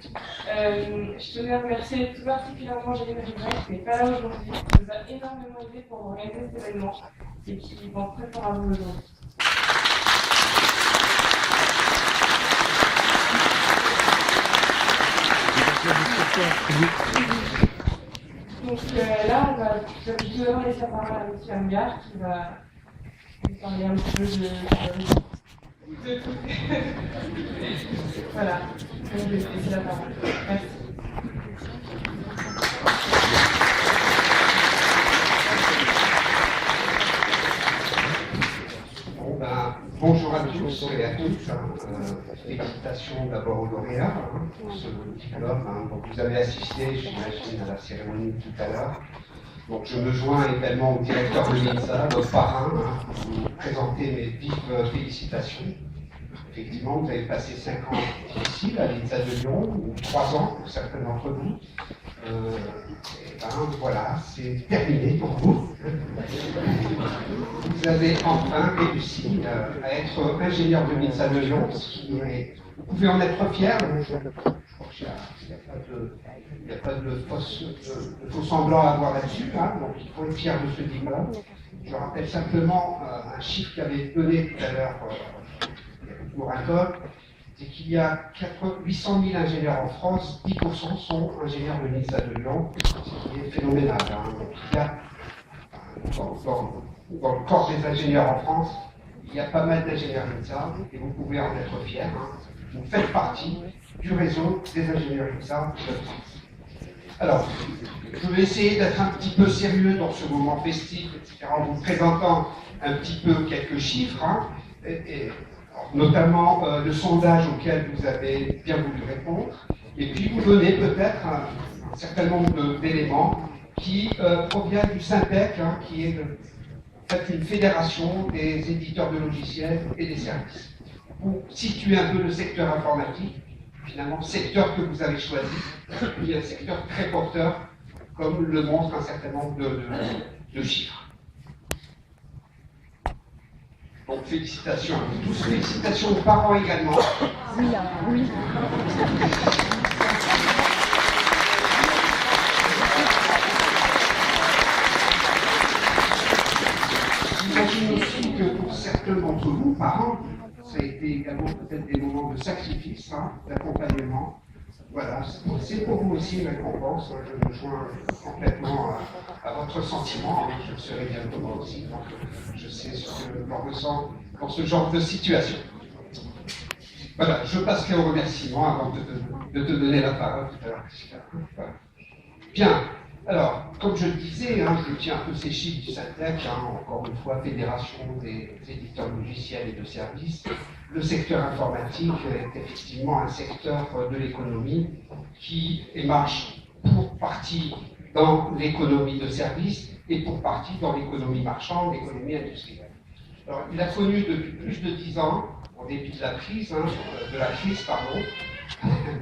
Je tenais à remercier tout particulièrement Jérémy Ribrec, qui n'est pas là aujourd'hui, qui nous a énormément aidé pour organiser cet événement et qui pense très fort à vous aujourd'hui. Donc là, on va justement laisser la parole à M. Hangar qui va nous parler un petit peu de tout. Voilà, donc je vais laisser la parole. Merci. Bonjour à tous et à toutes. Félicitations d'abord aux lauréats pour ce diplôme. Donc vous avez assisté, j'imagine, à la cérémonie tout à l'heure. Donc je me joins également au directeur de l'INSA, notre parrain, pour vous présenter mes vives félicitations. Effectivement, vous avez passé 5 ans difficiles à l'INSA de Lyon, ou 3 ans pour certains d'entre vous. Voilà, c'est terminé pour vous. Vous avez enfin réussi à être ingénieur de l'INSA de Lyon, vous pouvez en être fier. Il n'y a pas de faux semblant à avoir là-dessus, donc il faut être fier de ce diplôme. Je rappelle simplement un chiffre qu'avait donné tout à l'heure Mouraton, c'est qu'il y a 800 000 ingénieurs en France, 10% sont ingénieurs de l'INSA de Lyon, ce qui est phénoménal. Donc il y a, dans le corps des ingénieurs en France, il y a pas mal d'ingénieurs INSA et vous pouvez en être fiers. Vous faites partie du réseau des ingénieurs INSA de France. Alors, je vais essayer d'être un petit peu sérieux dans ce moment festif, etc., en vous présentant un petit peu quelques chiffres, notamment le sondage auquel vous avez bien voulu répondre, et puis vous donner peut-être un certain nombre d'éléments qui proviennent du Syntec, qui est en fait une fédération des éditeurs de logiciels et des services. Pour situer un peu le secteur informatique, finalement, secteur que vous avez choisi, qui est un secteur très porteur, comme le montre un certain nombre de chiffres. Donc félicitations à vous tous, félicitations aux parents également. Oui. J'imagine aussi que pour certains d'entre vous, parents, ça a été également peut-être des moments de sacrifice, d'accompagnement. Voilà, c'est pour vous aussi une récompense. Je me joins complètement à votre sentiment. Je le serai bientôt moi aussi, donc je sais ce que l'on ressent dans ce genre de situation. Voilà, je passerai aux remerciements avant de te donner la parole tout à l'heure. Voilà. Bien, alors, comme je le disais, je tiens un peu ces chiffres du Syntec, encore une fois, Fédération des éditeurs logiciels et de services. Le secteur informatique est effectivement un secteur de l'économie qui émarge pour partie dans l'économie de services et pour partie dans l'économie marchande, l'économie industrielle. Alors, il a connu depuis plus de 10 ans, en dépit de la crise,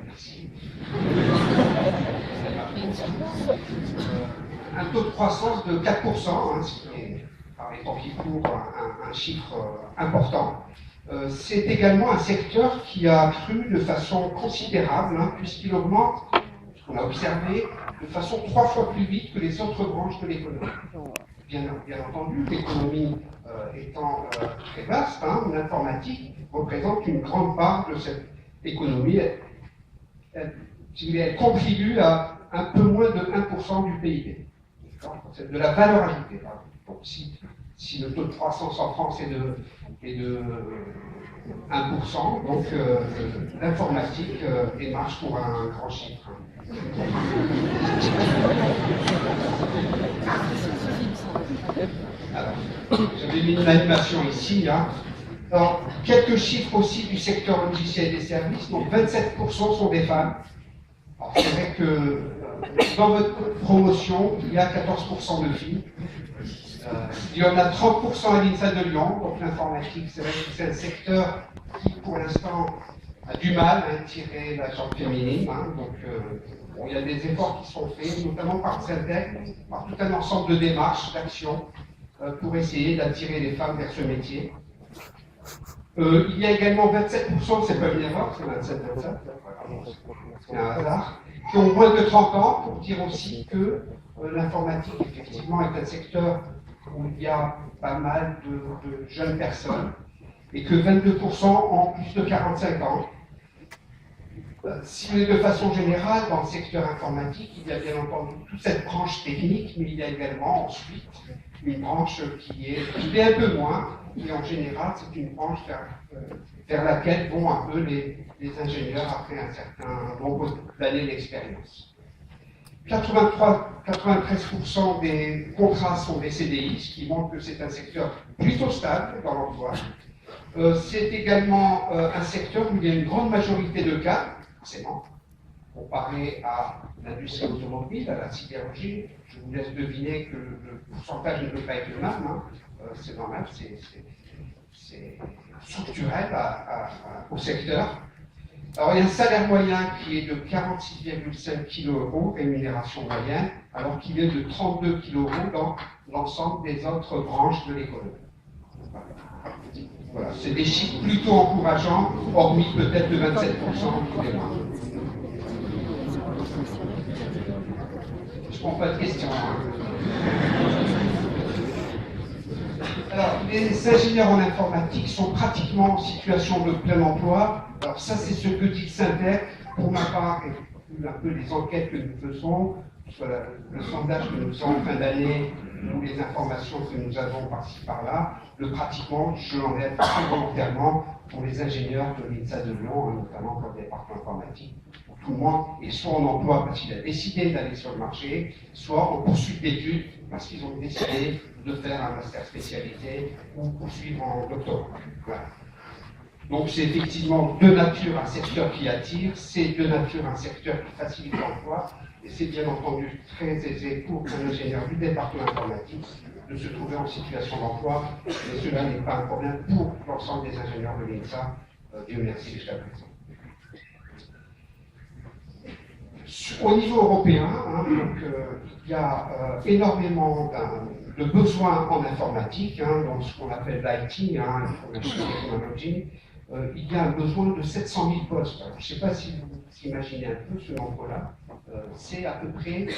Merci. Un taux de croissance de 4%, ce qui est, par les temps qui courent, un chiffre important. C'est également un secteur qui a cru de façon considérable, puisqu'il augmente, ce qu'on a observé, de façon 3 fois plus vite que les autres branches de l'économie. Bien entendu, l'économie étant très vaste, l'informatique représente une grande part de cette économie. Elle contribue à un peu moins de 1% du PIB. C'est de la valeur ajoutée. Donc, si le taux de croissance en France est de 1%, donc l'informatique marche pour un grand chiffre. Alors, j'avais mis une animation ici. Alors, quelques chiffres aussi du secteur logiciel et des services. Donc, 27% sont des femmes. Alors, c'est vrai que dans votre promotion, il y a 14% de filles. Il y en a 30% à l'INSA de Lyon, donc l'informatique, c'est vrai que c'est un secteur qui, pour l'instant, a du mal à attirer la gente féminine. Donc, il y a des efforts qui sont faits, notamment par Syntec, par tout un ensemble de démarches, d'actions, pour essayer d'attirer les femmes vers ce métier. Il y a également 27%, c'est pas une erreur, c'est 27-27, c'est un hasard, qui ont moins de 30 ans, pour dire aussi que l'informatique, effectivement, est un secteur où il y a pas mal de jeunes personnes, et que 22% ont plus de 45 ans. Si de façon générale, dans le secteur informatique, il y a bien entendu toute cette branche technique, mais il y a également ensuite une branche qui est un peu moins, et en général, c'est une branche vers laquelle vont un peu les ingénieurs après un certain nombre d'années d'expérience. 93% des contrats sont des CDI, ce qui montre que c'est un secteur plutôt stable dans l'emploi. C'est également un secteur où il y a une grande majorité de cas, forcément, comparé à l'industrie automobile, à la sidérurgie. Je vous laisse deviner que le pourcentage ne peut pas être le même, hein. C'est normal, c'est structurel au secteur. Alors il y a un salaire moyen qui est de 46,5 kg rémunération moyenne, alors qu'il est de 32 kg dans l'ensemble des autres branches de l'économie. Voilà, c'est des chiffres plutôt encourageants, hormis peut-être de 27% tous les mois. Je ne prends pas de questions. Alors, les ingénieurs en informatique sont pratiquement en situation de plein emploi. Alors ça, c'est ce que dit Syntec. Pour ma part, et un peu les enquêtes que nous faisons, soit le sondage que nous faisons en fin d'année, ou les informations que nous avons par-ci par-là, pratiquement, je l'enlève très volontairement pour les ingénieurs de l'INSA de Lyon, notamment pour le département informatique. Tout le monde est soit en emploi parce qu'il a décidé d'aller sur le marché, soit en poursuite d'études parce qu'ils ont décidé de faire un master spécialisé ou poursuivre en doctorat. Voilà. Donc c'est effectivement de nature un secteur qui attire, c'est de nature un secteur qui facilite l'emploi, et c'est bien entendu très aisé pour un ingénieur du département informatique de se trouver en situation d'emploi, mais cela n'est pas un problème pour l'ensemble des ingénieurs de l'INSA, Dieu merci jusqu'à présent. Au niveau européen, il y a énormément de besoins en informatique, dans ce qu'on appelle l'IT, Information Technology. Il y a un besoin de 700 000 postes. Alors, je ne sais pas si vous imaginez un peu ce nombre-là. C'est à peu près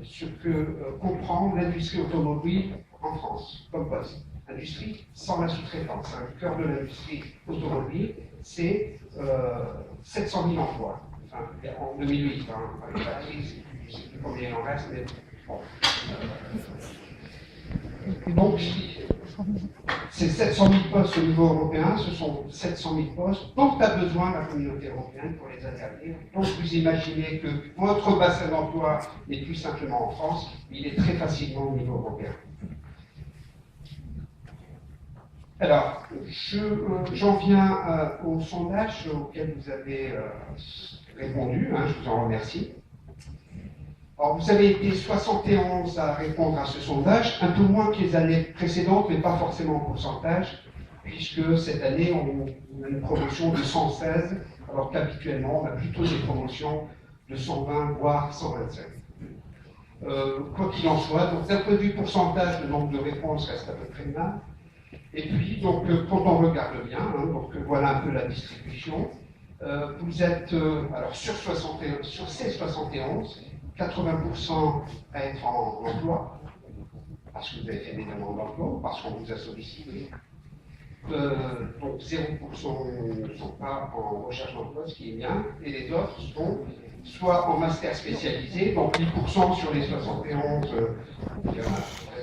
ce que comprend l'industrie automobile en France, comme poste. Industrie sans la sous-traitance. Le cœur de l'industrie automobile, c'est 700 000 emplois. Enfin, en 2008, avec la crise, je ne sais plus combien il en reste, mais bon. Donc, ces 700 000 postes au niveau européen, ce sont 700 000 postes dont a besoin la communauté européenne pour les acquérir. Donc, vous imaginez que votre bassin d'emploi n'est plus simplement en France, il est très facilement au niveau européen. Alors, j'en viens au sondage auquel vous avez répondu, je vous en remercie. Alors, vous avez été 71 à répondre à ce sondage, un peu moins que les années précédentes, mais pas forcément en pourcentage, puisque cette année, on a une promotion de 116, alors qu'habituellement, on a plutôt des promotions de 120, voire 125. Quoi qu'il en soit, donc d'un point de vue pourcentage, le nombre de réponses reste à peu près le même. Et puis, donc, quand on regarde bien, donc voilà un peu la distribution, vous êtes, alors sur ces 71, 80% à être en emploi, parce que vous avez fait des demandes d'emploi, parce qu'on vous a sollicité. Donc 0% ne sont pas en recherche d'emploi, ce qui est bien, et les autres sont soit en master spécialisé, donc 10% sur les 71, il y a à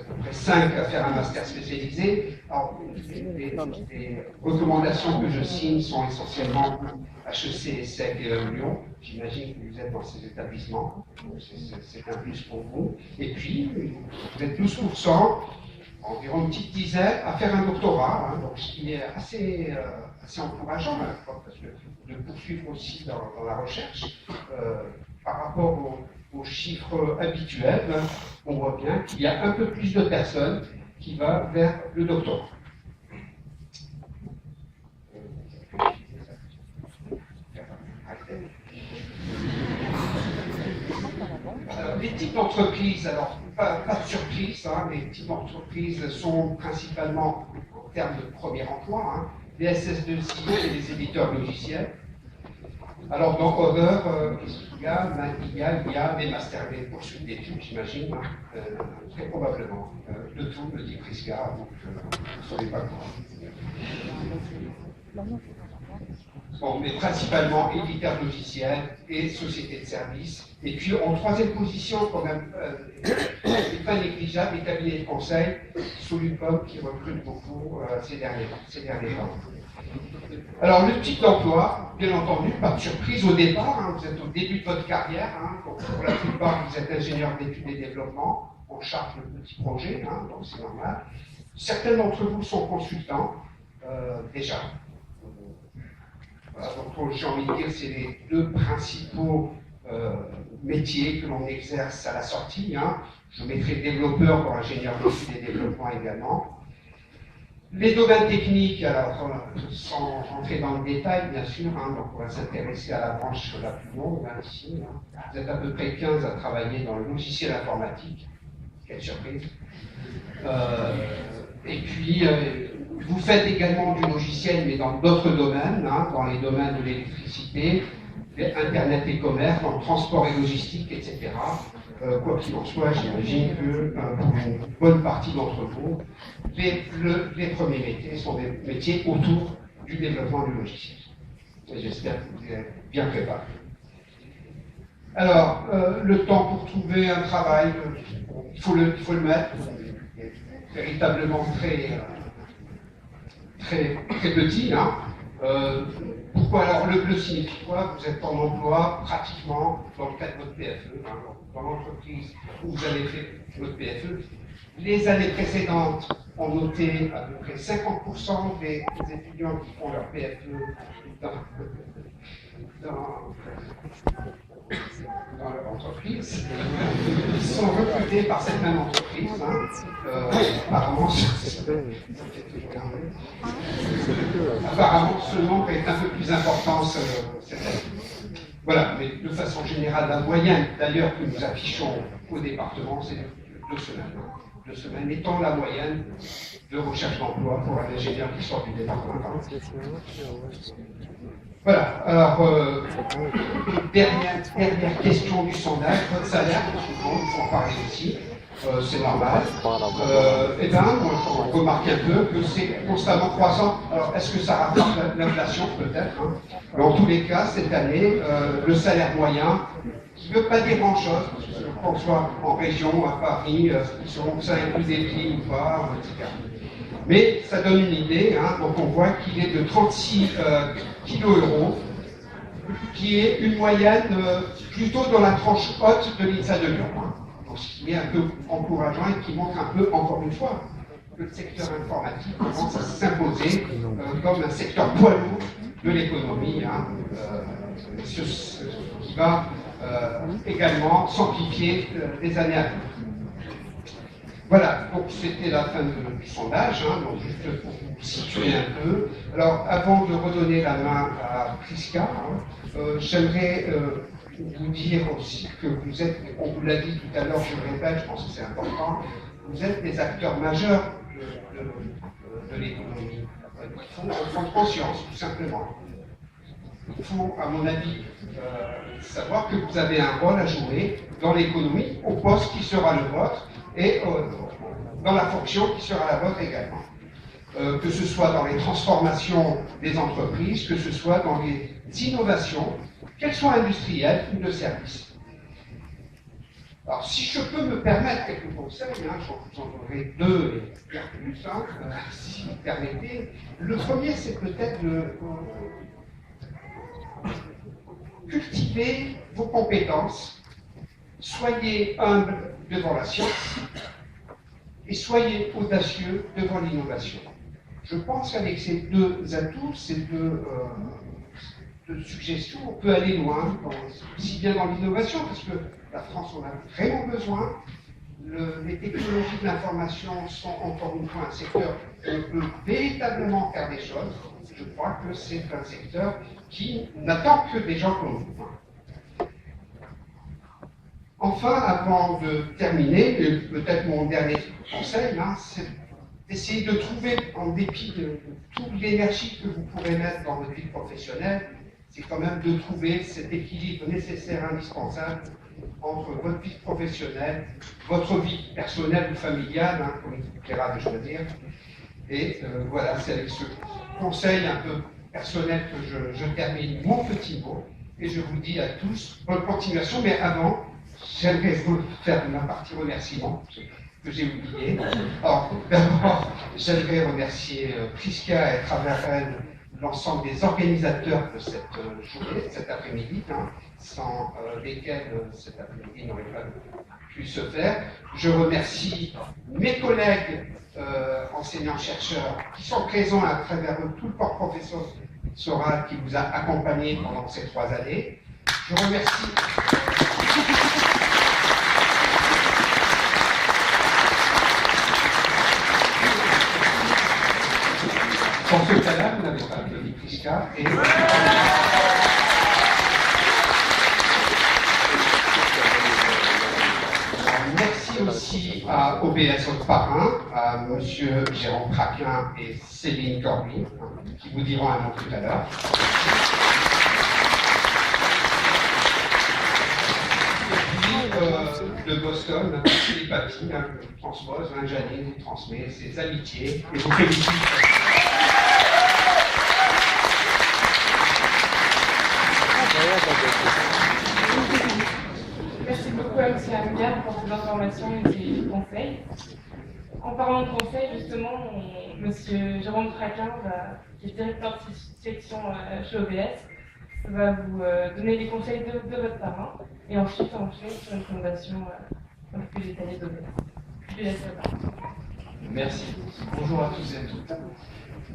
peu près 5 à faire un master spécialisé. Alors, les recommandations que je signe sont essentiellement HEC, ESSEC et Lyon. J'imagine que vous êtes dans ces établissements, donc c'est un plus pour vous. Et puis, vous êtes 12%, environ une petite dizaine, à faire un doctorat, donc ce qui est assez encourageant à la fois, parce que de poursuivre aussi dans la recherche. Par rapport aux chiffres habituels, on voit bien qu'il y a un peu plus de personnes qui vont vers le doctorat. Alors, les types d'entreprises, alors pas de surprise, les types d'entreprises sont principalement en termes de premier emploi, les SS2I et les éditeurs logiciels. Alors dans Other, qu'est-ce qu'il y a? Il y a des masters, des poursuites d'études, j'imagine, très probablement. De tout, me dit Prisca, donc vous ne saurez pas quoi. Bon, mais principalement éditeurs logiciels et sociétés de services. Et puis en troisième position, quand même, c'est pas négligeable, les cabinets de conseil, Solupop qui recrutent beaucoup ces derniers temps. Alors le type d'emploi, bien entendu, pas de surprise au départ, hein, vous êtes au début de votre carrière, hein, donc pour la plupart vous êtes ingénieur d'études et développement, on charge le petit projet, hein, donc c'est normal. Certains d'entre vous sont consultants, déjà. Voilà, donc j'ai envie de dire c'est les deux principaux métiers que l'on exerce à la sortie. Hein. Je mettrai développeur pour ingénieur d'études et développement également. Les domaines techniques, alors sans rentrer dans le détail bien sûr, hein, donc on va s'intéresser à la branche la plus longue hein, ici. Hein. Vous êtes à peu près 15 à travailler dans le logiciel informatique. Quelle surprise. Et puis vous faites également du logiciel, mais dans d'autres domaines, hein, dans les domaines de l'électricité, Internet et commerce, dans le transport et logistique, etc. Quoi qu'il en soit, j'imagine que pour une bonne partie d'entre vous, les premiers métiers sont des métiers autour du développement du logiciel. Et j'espère que vous êtes bien préparés. Alors, le temps pour trouver un travail, il faut le mettre, véritablement très petit. Hein. Pourquoi alors le bleu signifie quoi? Vous êtes en emploi pratiquement dans le cadre de votre PFE, hein, dans l'entreprise où vous avez fait votre PFE. Les années précédentes ont noté à peu près 50% des étudiants qui font leur PFE dans leur entreprise. Ils sont recrutés par cette même entreprise. Hein. Apparemment, apparemment, ce nombre est un peu plus important cette année. Voilà, mais de façon générale, la moyenne d'ailleurs que nous affichons au département, c'est 2 semaines. 2 semaines étant la moyenne de recherche d'emploi pour un ingénieur qui sort du département. Voilà, alors, dernière question du sondage, votre salaire, souvent, il faut en parler aussi, c'est normal. Eh bien, on remarque un peu que c'est constamment croissant. Alors, est-ce que ça rattrape l'inflation, peut-être hein. Mais en tous les cas, cette année, le salaire moyen, qui ne veut pas dire grand-chose, qu'on soit en région, à Paris, selon que ça inclut des prix ou pas, etc. Mais ça donne une idée, hein, donc on voit qu'il est de 36 kilo-euros, qui est une moyenne plutôt dans la tranche haute de l'INSA de Lyon. Hein. Donc, ce qui est un peu encourageant et qui montre un peu, encore une fois, que le secteur informatique commence à s'imposer comme un secteur poids lourd de l'économie, hein, qui va également s'amplifier les années à venir. Voilà, donc c'était la fin du sondage, hein, donc juste pour vous situer un peu. Alors, avant de redonner la main à Prisca, hein, j'aimerais vous dire aussi que vous êtes, on vous l'a dit tout à l'heure, je le répète, je pense que c'est important, vous êtes des acteurs majeurs de l'économie. Il faut en prendre conscience, tout simplement. Il faut, à mon avis, savoir que vous avez un rôle à jouer dans l'économie, au poste qui sera le vôtre, et dans la fonction qui sera la vôtre également. Que ce soit dans les transformations des entreprises, que ce soit dans les innovations, qu'elles soient industrielles ou de services. Alors, si je peux me permettre quelques conseils, hein, j'en donnerai 2 et bien plus, hein, si vous permettez. Le premier, c'est peut-être de cultiver vos compétences, soyez humble devant la science et soyez audacieux devant l'innovation. Je pense qu'avec ces 2 atouts, ces 2 suggestions, on peut aller loin, aussi bien dans l'innovation, parce que la France en a vraiment besoin. Les technologies de l'information sont encore une fois un secteur où on peut véritablement faire des choses. Je crois que c'est un secteur qui n'attend que des gens comme vous. Enfin, avant de terminer, et peut-être mon dernier conseil, hein, c'est d'essayer de trouver, en dépit de toute l'énergie que vous pourrez mettre dans votre vie professionnelle, c'est quand même de trouver cet équilibre nécessaire, indispensable, entre votre vie professionnelle, votre vie personnelle ou familiale, hein, comme il vous plaira de choisir. Et voilà, c'est avec ce conseil un peu personnel que je termine mon petit mot. Et je vous dis à tous, bonne continuation. Mais avant, j'aimerais vous faire ma partie remerciement que j'ai oublié. Alors, d'abord, j'aimerais remercier Prisca et à travers elle l'ensemble des organisateurs de cette journée, cet après-midi, hein, sans lesquels cet après-midi n'aurait pas pu se faire. Je remercie mes collègues enseignants-chercheurs qui sont présents à travers tout le corps professoral qui vous a accompagné pendant ces 3 années. Je remercie. Pour ce cas-là, vous n'avez pas applaudi Prisca. Et... Merci aussi à OBS Haute Parrain, à M. Jérôme Craquin et Céline Corby, qui vous diront un mot tout à l'heure. De Boston, les papiers, je transpose, Janine vous transmet ses amitiés et vous félicite. Merci beaucoup à M. Amgar pour ces informations et ces conseils. En parlant de conseils, justement, M. Jérôme Craquin, qui est directeur de section chez OBS, va vous donner les conseils de votre parrain et ensuite enchaîner sur une fondation plus détaillée d'OBS. Je laisse la parole. Merci. Bonjour à tous et à toutes.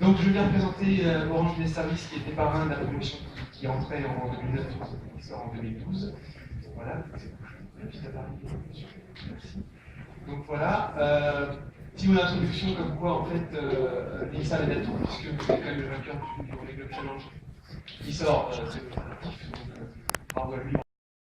Donc je viens présenter Orange des Services qui était parrain de la promotion qui entrait en 2009 et qui sort en 2012. Voilà, Merci. Donc voilà, petit mot d'introduction comme quoi en fait l'INSA est d'être puisque vous êtes quand même le vainqueur du Global Challenge qui sort, c'est le donc bravo à lui.